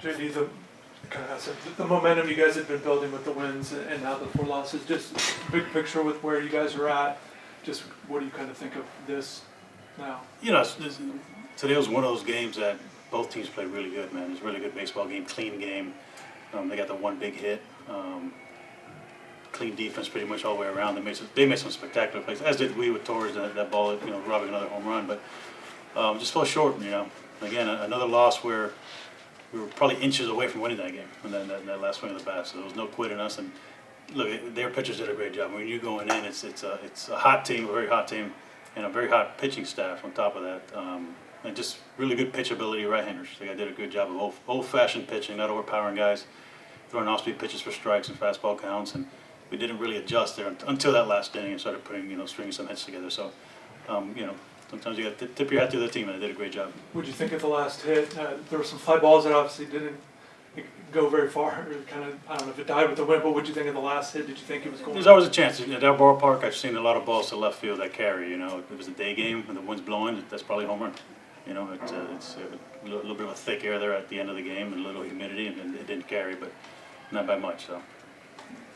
JD, the momentum you guys have been building with the wins and now the 4 losses, just big picture with where you guys are at, just what do you kind of think of this now? You know, today was one of those games that both teams played really good, man. It was a really good baseball game, clean game. They got the one big hit. Clean defense pretty much all the way around. They made some spectacular plays, as did we with Torres, that ball, you know, robbing another home run. But just fell short, you know. Again, another loss where we were probably inches away from winning that game, and then that last swing of the bat. So there was no quit in us. And look, their pitchers did a great job. When you're going in, it's a hot team, a very hot team, and a very hot pitching staff on top of that. And just really good pitch ability right-handers. They did a good job of old-fashioned pitching, not overpowering guys, throwing off-speed pitches for strikes and fastball counts. And we didn't really adjust there until that last inning and started putting, you know, stringing some hits together. So, you know, sometimes you got to tip your hat to the team, and they did a great job. What'd you think of the last hit? There were some fly balls that obviously didn't go very far. Kind of, I don't know if it died with the wind, but what'd you think of the last hit? Did you think it was going? There's always a chance. At our ballpark, I've seen a lot of balls to left field that carry. You know, if it was a day game and the wind's blowing, that's probably a home run. You know, it's a little bit of a thick air there at the end of the game and a little humidity, and it didn't carry, but not by much. So.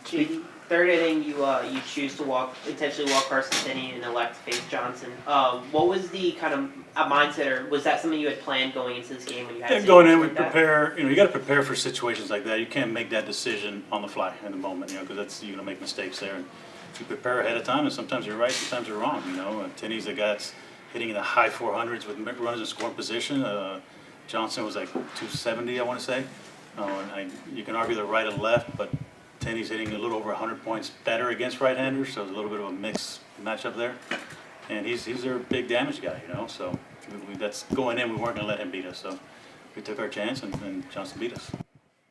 JD, third inning, you choose to intentionally walk Carson Tenney and elect to face Johnson. What was the kind of mindset, or was that something you had planned going into this game when you had? Yeah, going in, we prepare. You know, you got to prepare for situations like that. You can't make that decision on the fly in the moment. You know, because you're gonna make mistakes there. And you prepare ahead of time, and sometimes you're right, sometimes you're wrong. You know, Tenney's a guy that's hitting in the high 400s with runners in scoring position. Johnson was like 270, I want to say. You can argue the right and left, but Tenney's hitting a little over 100 points better against right-handers, so there's a little bit of a mixed matchup there. And he's their big damage guy, you know. So that's going in. We weren't going to let him beat us, so we took our chance, and Johnson beat us.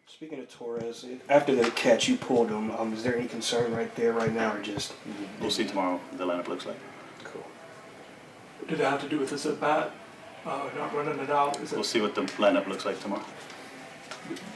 Speaking of Torres, after the catch you pulled him, is there any concern right now, or just? We'll see tomorrow what the lineup looks like. Cool. Did it have to do with this at bat? Not running it out? We'll see what the lineup looks like tomorrow.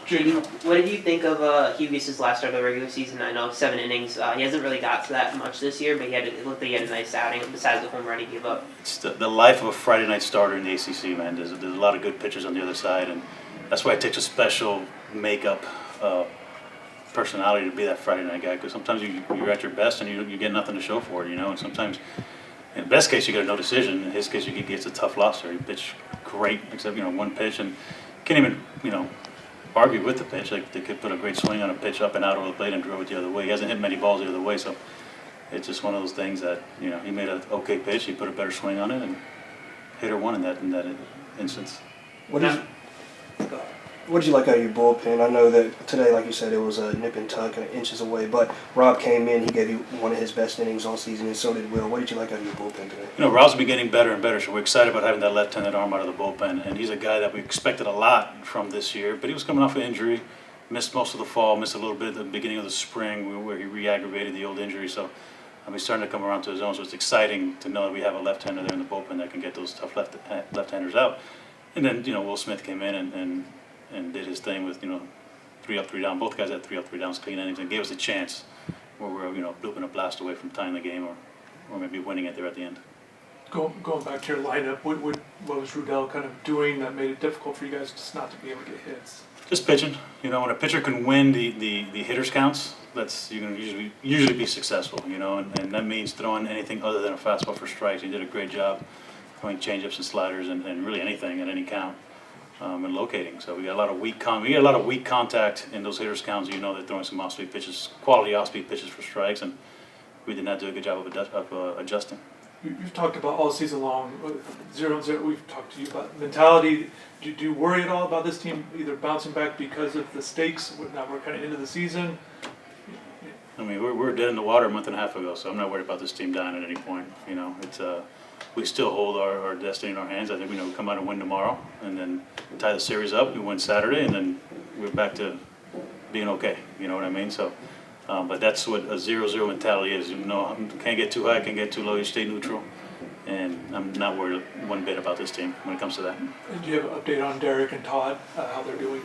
JD, what did you think of Hughes' last start of the regular season? I know 7 innings. He hasn't really got to that much this year, but it looked like he had a nice outing besides the home run he gave up. It's the life of a Friday night starter in the ACC, man. There's a lot of good pitchers on the other side, and that's why it takes a special makeup personality to be that Friday night guy. Because sometimes you're at your best and you get nothing to show for it, you know. And sometimes, in the best case, you get a no decision. In his case, he gets a tough loss there. He pitched great, except one pitch, and can't even argue with the pitch. Like, they could put a great swing on a pitch up and out over the plate and drove it the other way. He hasn't hit many balls the other way, so it's just one of those things that he made an okay pitch. He put a better swing on it and hit or won in that instance. What did you like out of your bullpen? I know that today, like you said, it was a nip and tuck, inches away. But Rob came in; he gave you one of his best innings all season, and so did Will. What did you like out of your bullpen today? Rob's been getting better and better, so we're excited about having that left-handed arm out of the bullpen. And he's a guy that we expected a lot from this year, but he was coming off an injury, missed most of the fall, missed a little bit at the beginning of the spring where he re-aggravated the old injury. So he's starting to come around to his own. So it's exciting to know that we have a left-hander there in the bullpen that can get those tough left-handers out. And then Will Smith came in and did his thing with 3 up, 3 down. Both guys had 3 up, 3 downs, clean innings, and gave us a chance where we're blooping a blast away from tying the game or maybe winning it there at the end. Going back to your lineup, what was Rudell kind of doing that made it difficult for you guys just not to be able to get hits? Just pitching. When a pitcher can win the hitters counts, you can usually be successful. And that means throwing anything other than a fastball for strikes. He did a great job throwing changeups and sliders and really anything at any count. And locating. So we got a lot of weak contact in those hitters' counts. They're throwing some off-speed pitches, quality off-speed pitches for strikes, and we did not do a good job of adjusting. You've talked about all season long 0-0. We've talked to you about mentality. Do you worry at all about this team either bouncing back because of the stakes? Now we're kind of into the season. We were dead in the water a month and a half ago, so I'm not worried about this team dying at any point. It's we still hold our destiny in our hands. I think we come out and win tomorrow, and then tie the series up. We win Saturday, and then we're back to being okay. You know what I mean? So, but that's what a 0-0 mentality is. Can't get too high, can't get too low. You stay neutral, and I'm not worried one bit about this team when it comes to that. And do you have an update on Derek and Todd, how they're doing?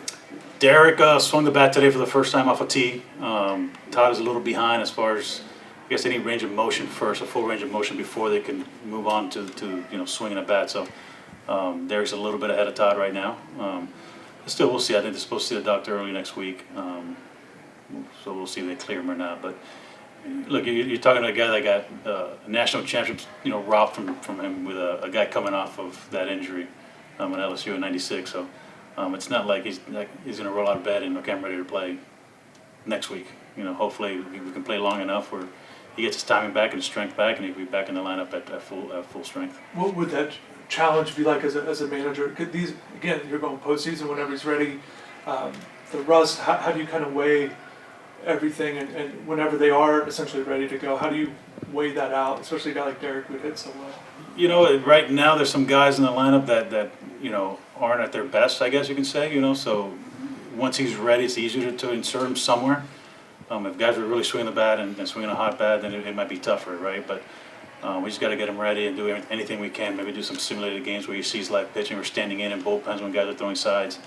Derek swung the bat today for the first time off a tee. Todd is a little behind as far as, I guess, any range of motion first, a full range of motion before they can move on to swinging a bat. So Derek's a little bit ahead of Todd right now. Still, we'll see. I think they're supposed to see the doctor early next week, so we'll see if they clear him or not. But look, you're talking to a guy that got a national championship, robbed from him with a guy coming off of that injury at LSU in '96. So it's not like he's going to roll out of bed and okay, I'm ready to play next week. Hopefully we can play long enough where he gets his timing back and his strength back, and he'll be back in the lineup at full strength. What would that challenge be like as a manager? Could these, again, you're going postseason whenever he's ready. The rust, how do you kind of weigh everything, and whenever they are essentially ready to go, how do you weigh that out, especially a guy like Derek who hit so well? Right now there's some guys in the lineup that aren't at their best, I guess you can say. So once he's ready, it's easier to insert him somewhere. If guys are really swinging the bat and swinging a hot bat, then it might be tougher, right? But we just got to get him ready and do anything we can. Maybe do some simulated games where he sees live pitching or standing in bullpens when guys are throwing sides,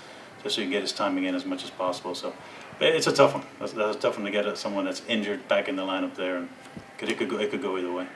just so you can get his timing in as much as possible. So it's a tough one. That's a tough one to get someone that's injured back in the lineup there, and it could go either way.